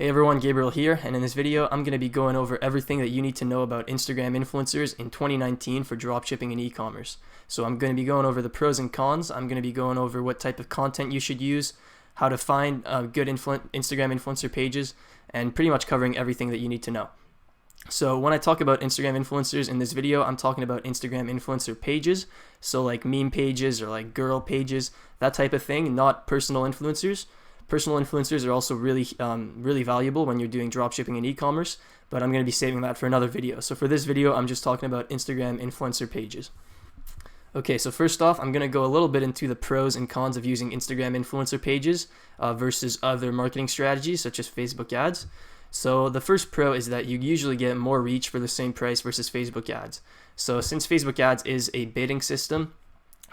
Hey everyone, Gabriel here, and in this video I'm going to be going over everything that you need to know about Instagram influencers in 2019 for dropshipping and e-commerce. So I'm going to be going over the pros and cons, I'm going to be going over what type of content you should use, how to find good Instagram influencer pages, and pretty much covering everything that you need to know. So when I talk about Instagram influencers in this video, I'm talking about Instagram influencer pages, so like meme pages or like girl pages, that type of thing, not personal influencers. Personal influencers are also really valuable when you're doing dropshipping and e-commerce, but I'm going to be saving that for another video. So for this video, I'm just talking about Instagram influencer pages. Okay, so first off, I'm going to go a little bit into the pros and cons of using Instagram influencer pages versus other marketing strategies such as Facebook ads. So the first pro is that you usually get more reach for the same price versus Facebook ads. So since Facebook ads is a bidding system,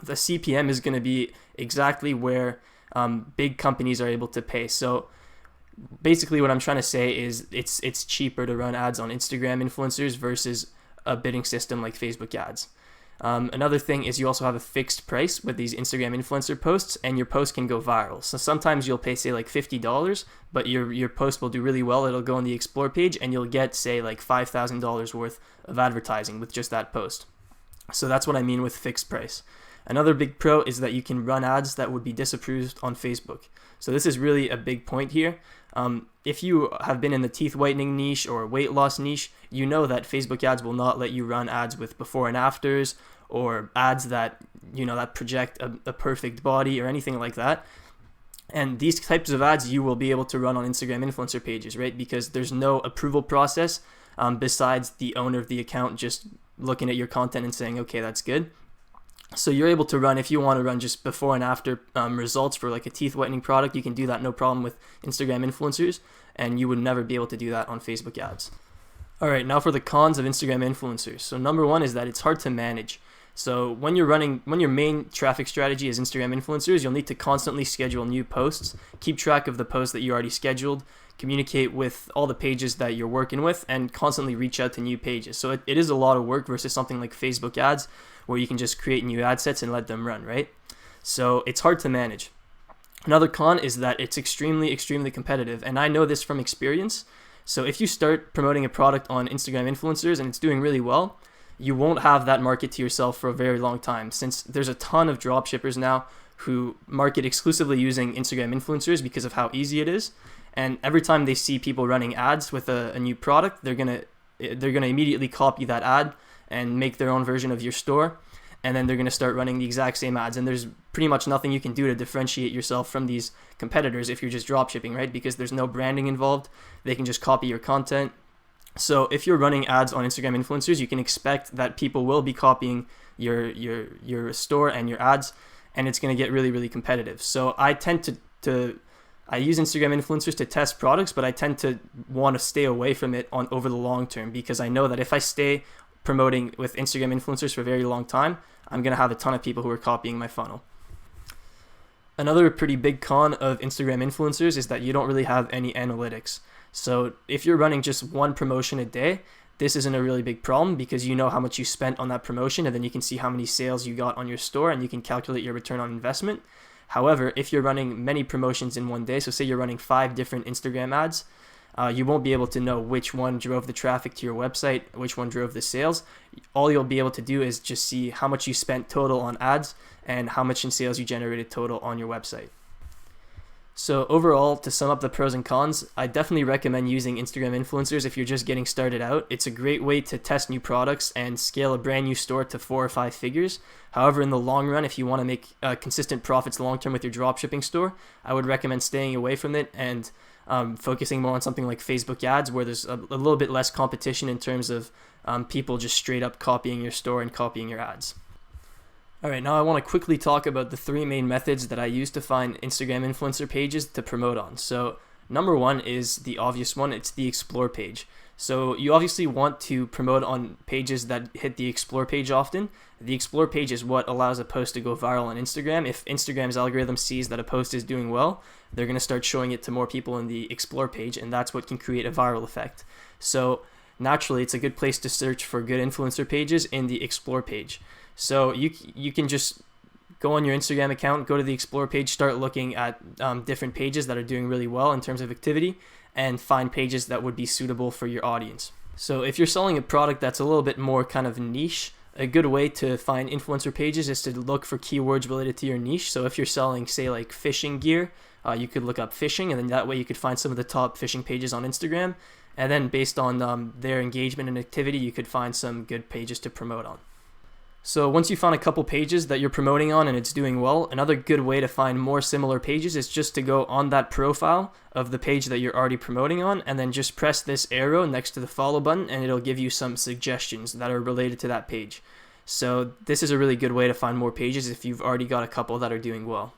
the CPM is going to be exactly where big companies are able to pay. So basically what I'm trying to say is it's cheaper to run ads on Instagram influencers versus a bidding system like Facebook ads. Another thing is you also have a fixed price with these Instagram influencer posts, and your post can go viral. So sometimes you'll pay say like $50, but your post will do really well. It'll go on the explore page and you'll get say like $5,000 worth of advertising with just that post. So that's what I mean with fixed price. Another big pro is that you can run ads that would be disapproved on Facebook. So this is really a big point here. If you have been in the teeth whitening niche or weight loss niche, you know that Facebook ads will not let you run ads with before and afters or ads that that project a perfect body or anything like that. And these types of ads you will be able to run on Instagram influencer pages, right? Because there's no approval process besides the owner of the account just looking at your content and saying, okay, that's good. So you're able to run, if you want to run just before and after results for like a teeth whitening product, you can do that no problem with Instagram influencers, and you would never be able to do that on Facebook ads. All right, now for the cons of Instagram influencers. So number one is that it's hard to manage. So when your main traffic strategy is Instagram influencers, you'll need to constantly schedule new posts, keep track of the posts that you already scheduled, communicate with all the pages that you're working with, and constantly reach out to new pages. So it is a lot of work versus something like Facebook ads, where you can just create new ad sets and let them run, right? So it's hard to manage. Another con is that it's extremely competitive, and I know this from experience. So if you start promoting a product on Instagram influencers and it's doing really well, you won't have that market to yourself for a very long time, since there's a ton of dropshippers now who market exclusively using Instagram influencers because of how easy it is. And every time they see people running ads with a new product, they're gonna immediately copy that ad and make their own version of your store, and then they're going to start running the exact same ads, and there's pretty much nothing you can do to differentiate yourself from these competitors if you're just dropshipping, right? Because there's no branding involved. They can just copy your content. So if you're running ads on Instagram influencers, you can expect that people will be copying your store and your ads, and it's going to get really competitive. So I tend I use Instagram influencers to test products, but I tend to want to stay away from it over the long term, because I know that if I stay promoting with Instagram influencers for a very long time, I'm going to have a ton of people who are copying my funnel. Another pretty big con of Instagram influencers is that you don't really have any analytics. So if you're running just one promotion a day, this isn't a really big problem because you know how much you spent on that promotion, and then you can see how many sales you got on your store and you can calculate your return on investment. However, if you're running many promotions in one day, so say you're running 5 different Instagram ads, you won't be able to know which one drove the traffic to your website, which one drove the sales. All you'll be able to do is just see how much you spent total on ads and how much in sales you generated total on your website. So overall, to sum up the pros and cons, I definitely recommend using Instagram influencers if you're just getting started out. It's a great way to test new products and scale a brand new store to 4 or 5 figures. However, in the long run, if you want to make consistent profits long term with your dropshipping store, I would recommend staying away from it and focusing more on something like Facebook ads, where there's a little bit less competition in terms of people just straight up copying your store and copying your ads. All right, now I want to quickly talk about the 3 main methods that I use to find Instagram influencer pages to promote on. So number one is the obvious one. It's the explore page. So you obviously want to promote on pages that hit the explore page often. The explore page is what allows a post to go viral on Instagram. If Instagram's algorithm sees that a post is doing well, they're going to start showing it to more people in the explore page, and that's what can create a viral effect. So naturally, it's a good place to search for good influencer pages in the explore page. So you can just go on your Instagram account, go to the explore page, start looking at different pages that are doing really well in terms of activity, and find pages that would be suitable for your audience. So if you're selling a product that's a little bit more kind of niche, a good way to find influencer pages is to look for keywords related to your niche. So if you're selling, say, like fishing gear, you could look up fishing, and then that way you could find some of the top fishing pages on Instagram. And then based on their engagement and activity, you could find some good pages to promote on. So once you found a couple pages that you're promoting on and it's doing well, another good way to find more similar pages is just to go on that profile of the page that you're already promoting on, and then just press this arrow next to the follow button, and it'll give you some suggestions that are related to that page. So this is a really good way to find more pages if you've already got a couple that are doing well.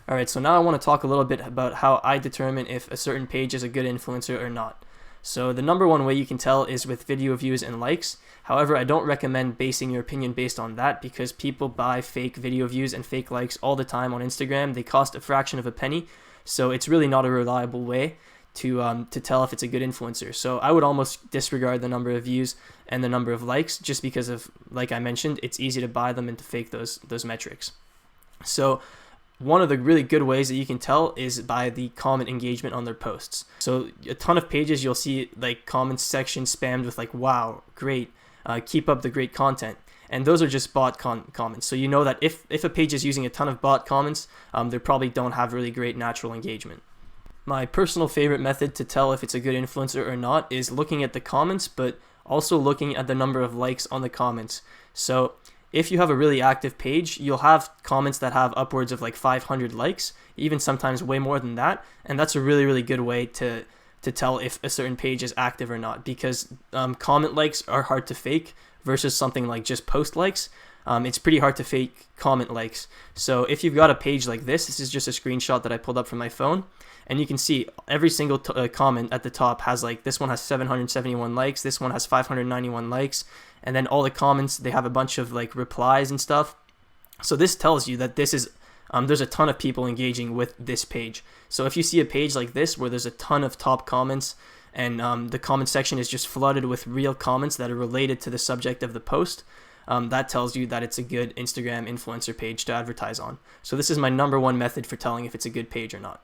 Alright, so now I want to talk a little bit about how I determine if a certain page is a good influencer or not. So the number one way you can tell is with video views and likes. However, I don't recommend basing your opinion based on that, because people buy fake video views and fake likes all the time on Instagram. They cost a fraction of a penny, so it's really not a reliable way to tell if it's a good influencer. So I would almost disregard the number of views and the number of likes, just because of, like I mentioned, it's easy to buy them and to fake those metrics. So one of the really good ways that you can tell is by the comment engagement on their posts. So a ton of pages, you'll see like comments section spammed with like, wow, great, keep up the great content. And those are just bot comments. So you know that if a page is using a ton of bot comments, they probably don't have really great natural engagement. My personal favorite method to tell if it's a good influencer or not is looking at the comments, but also looking at the number of likes on the comments. So if you have a really active page, you'll have comments that have upwards of like 500 likes, even sometimes way more than that. And that's a really, really good way to tell if a certain page is active or not, because comment likes are hard to fake versus something like just post likes. It's pretty hard to fake comment likes. So if you've got a page like this is just a screenshot that I pulled up from my phone, and you can see every single comment at the top has like, this one has 771 likes, this one has 591 likes, and then all the comments, they have a bunch of like replies and stuff. So this tells you that this is there's a ton of people engaging with this page. So if you see a page like this where there's a ton of top comments, and the comment section is just flooded with real comments that are related to the subject of the post, that tells you that it's a good Instagram influencer page to advertise on. So this is my number one method for telling if it's a good page or not.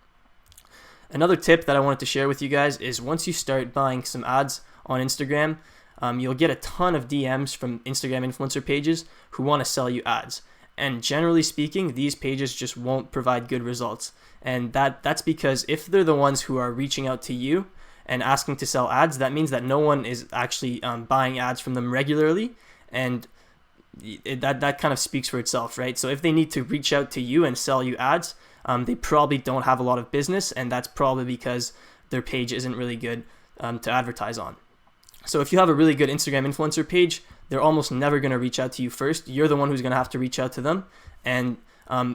Another tip that I wanted to share with you guys is once you start buying some ads on Instagram, you'll get a ton of DMs from Instagram influencer pages who want to sell you ads. And generally speaking, these pages just won't provide good results. And that's because if they're the ones who are reaching out to you and asking to sell ads, that means that no one is actually buying ads from them regularly. And that kind of speaks for itself, right? So if they need to reach out to you and sell you ads, they probably don't have a lot of business, and that's probably because their page isn't really good to advertise on. So if you have a really good Instagram influencer page, they're almost never going to reach out to you first. You're the one who's going to have to reach out to them, and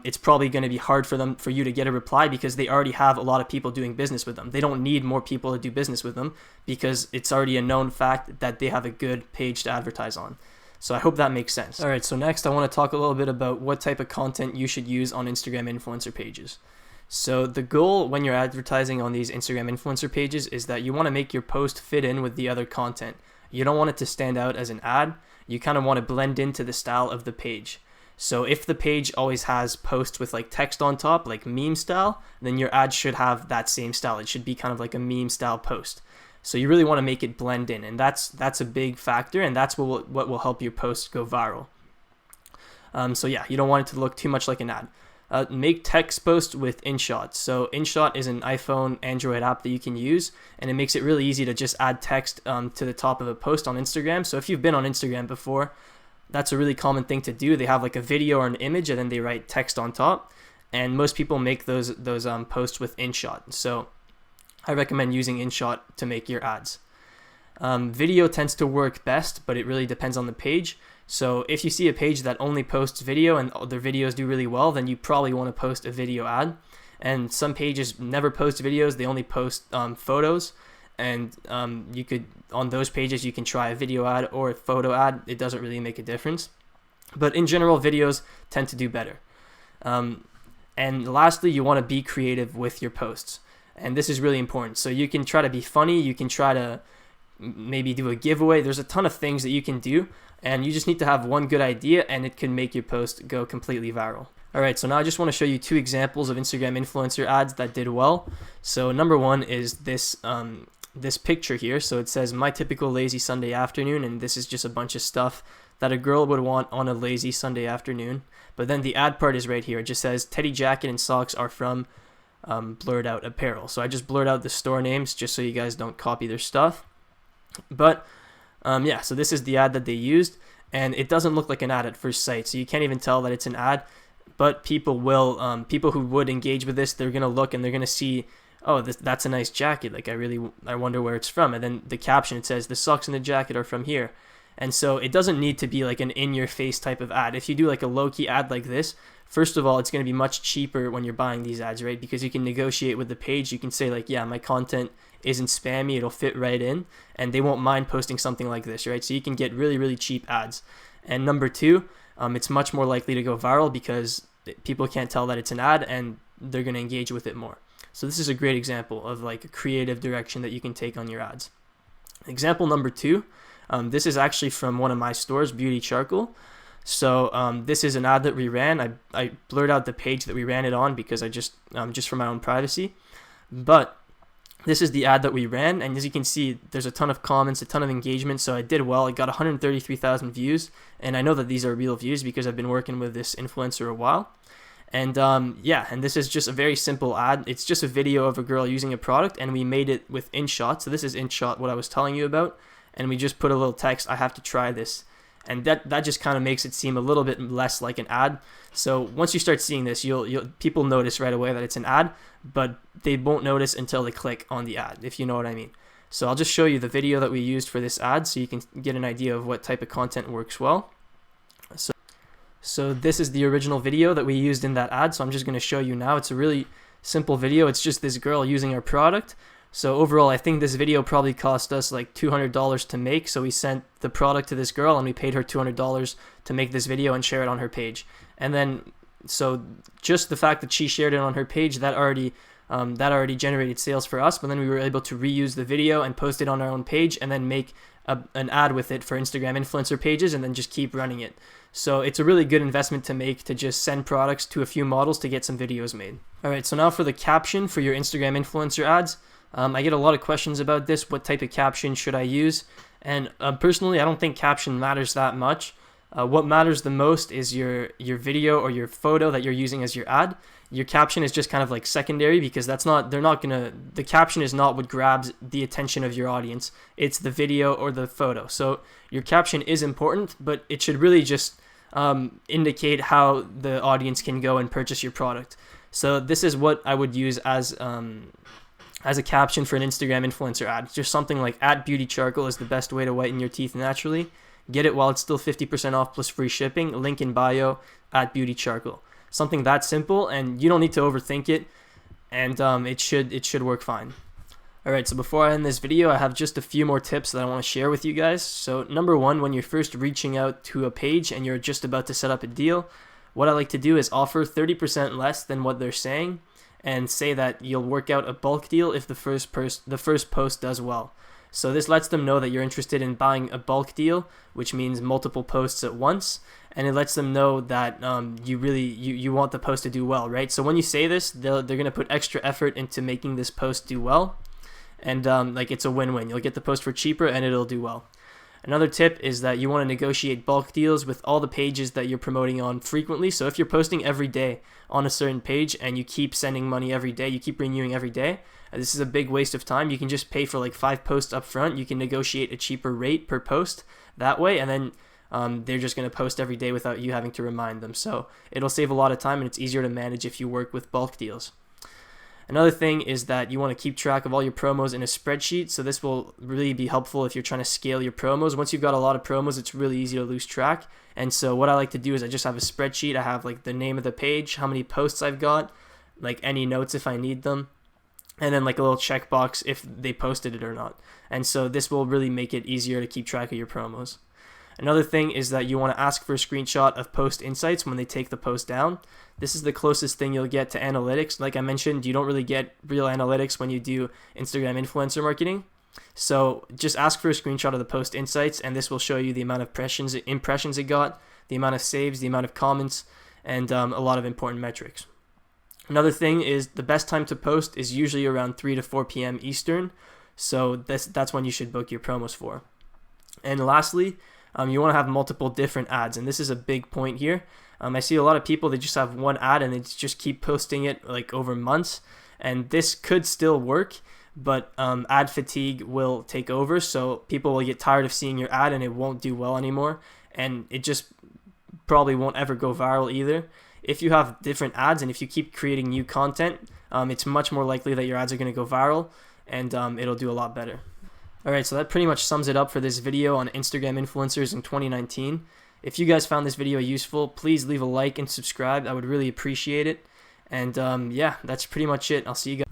it's probably going to be hard for you to get a reply, because they already have a lot of people doing business with them. They don't need more people to do business with them, because it's already a known fact that they have a good page to advertise on. So I hope that makes sense. Alright, so next I want to talk a little bit about what type of content you should use on Instagram influencer pages. So the goal when you're advertising on these Instagram influencer pages is that you want to make your post fit in with the other content. You don't want it to stand out as an ad. You kind of want to blend into the style of the page. So if the page always has posts with like text on top, like meme style, then your ad should have that same style. It should be kind of like a meme style post. So you really want to make it blend in, and that's a big factor, and that's what will help your post go viral. So yeah, you don't want it to look too much like an ad. Make text posts with InShot. So InShot is an iPhone, Android app that you can use, and it makes it really easy to just add text to the top of a post on Instagram. So if you've been on Instagram before, that's a really common thing to do. They have like a video or an image, and then they write text on top, and most people make those posts with InShot. So I recommend using InShot to make your ads. Video tends to work best, but it really depends on the page. So if you see a page that only posts video and their videos do really well, then you probably want to post a video ad. And some pages never post videos, they only post photos. And you could, on those pages, you can try a video ad or a photo ad. It doesn't really make a difference. But in general, videos tend to do better. And lastly, you want to be creative with your posts. And this is really important. So you can try to be funny. You can try to maybe do a giveaway. There's a ton of things that you can do. And you just need to have one good idea, and it can make your post go completely viral. Alright, so now I just want to show you two examples of Instagram influencer ads that did well. So number one is this picture here. So it says my typical lazy Sunday afternoon, and this is just a bunch of stuff that a girl would want on a lazy Sunday afternoon. But then the ad part is right here. It just says teddy jacket and socks are from blurred out apparel. So I just blurred out the store names just so you guys don't copy their stuff. But yeah, so this is the ad that they used, and it doesn't look like an ad at first sight, so you can't even tell that it's an ad. But people will, people who would engage with this, they're gonna look and they're gonna see, oh, that's a nice jacket. Like I wonder where it's from. And then the caption, it says the socks and the jacket are from here. And so it doesn't need to be like an in-your-face type of ad. If you do like a low-key ad like this, first of all, it's going to be much cheaper when you're buying these ads, right? Because you can negotiate with the page. You can say like, yeah, my content isn't spammy. It'll fit right in. And they won't mind posting something like this, right? So you can get really, really cheap ads. And number two, it's much more likely to go viral because people can't tell that it's an ad and they're going to engage with it more. So this is a great example of like a creative direction that you can take on your ads. Example number two. This is actually from one of my stores, Beauty Charcoal. So this is an ad that we ran. I blurred out the page that we ran it on because I just for my own privacy. But this is the ad that we ran, and as you can see, there's a ton of comments, a ton of engagement. So I did well. I got 133,000 views, and I know that these are real views because I've been working with this influencer a while. And yeah, and this is just a very simple ad. It's just a video of a girl using a product, and we made it with InShot. So this is InShot, what I was telling you about. And we just put a little text, I have to try this. And that just kind of makes it seem a little bit less like an ad. So once you start seeing this, people notice right away that it's an ad, but they won't notice until they click on the ad, if you know what I mean. So I'll just show you the video that we used for this ad so you can get an idea of what type of content works well. So this is the original video that we used in that ad. So I'm just going to show you now. It's a really simple video. It's just this girl using our product. So overall, I think this video probably cost us like $200 to make. So we sent the product to this girl and we paid her $200 to make this video and share it on her page. And then, so just the fact that she shared it on her page, that already generated sales for us. But then we were able to reuse the video and post it on our own page and then make an ad with it for Instagram influencer pages and then just keep running it. So it's a really good investment to make, to just send products to a few models to get some videos made. All right, so now for the caption for your Instagram influencer ads. I get a lot of questions about this. What type of caption should I use? And personally, I don't think caption matters that much. What matters the most is your video or your photo that you're using as your ad. Your caption is just kind of like secondary because the caption is not what grabs the attention of your audience. It's the video or the photo. So your caption is important, but it should really just indicate how the audience can go and purchase your product. So this is what I would use as a caption for an Instagram influencer ad. Just something like @beautycharcoal is the best way to whiten your teeth naturally. Get it while it's still 50% off plus free shipping. Link in bio @beautycharcoal. Something that simple, and you don't need to overthink it, and it should work fine. Alright, so before I end this video, I have just a few more tips that I want to share with you guys. So number one, when you're first reaching out to a page and you're just about to set up a deal, what I like to do is offer 30% less than what they're saying, and say that you'll work out a bulk deal if the first post does well. So this lets them know that you're interested in buying a bulk deal, which means multiple posts at once, and it lets them know that you want the post to do well, right? So when you say this, they're gonna put extra effort into making this post do well, and like it's a win-win. You'll get the post for cheaper and it'll do well. Another tip is that you want to negotiate bulk deals with all the pages that you're promoting on frequently. So if you're posting every day on a certain page and you keep sending money every day, you keep renewing every day, this is a big waste of time. You can just pay for like 5 posts up front. You can negotiate a cheaper rate per post that way, and then they're just going to post every day without you having to remind them. So it'll save a lot of time and it's easier to manage if you work with bulk deals. Another thing is that you want to keep track of all your promos in a spreadsheet. So this will really be helpful if you're trying to scale your promos. Once you've got a lot of promos, it's really easy to lose track. And so what I like to do is I just have a spreadsheet. I have like the name of the page, how many posts I've got, like any notes if I need them, and then like a little checkbox if they posted it or not. And so this will really make it easier to keep track of your promos. Another thing is that you want to ask for a screenshot of post insights when they take the post down. This is the closest thing you'll get to analytics. Like I mentioned, you don't really get real analytics when you do Instagram influencer marketing. So just ask for a screenshot of the post insights, and this will show you the amount of impressions it got, the amount of saves, the amount of comments, and a lot of important metrics. Another thing is the best time to post is usually around 3 to 4 p.m. Eastern, so that's when you should book your promos for. And lastly, you want to have multiple different ads, and this is a big point here. I see a lot of people, they just have one ad and they just keep posting it like over months, and this could still work, but ad fatigue will take over, so people will get tired of seeing your ad and it won't do well anymore, and it just probably won't ever go viral either. If you have different ads and if you keep creating new content, it's much more likely that your ads are going to go viral, and it'll do a lot better. Alright, so that pretty much sums it up for this video on Instagram influencers in 2019. If you guys found this video useful, please leave a like and subscribe. I would really appreciate it. And yeah, that's pretty much it. I'll see you guys.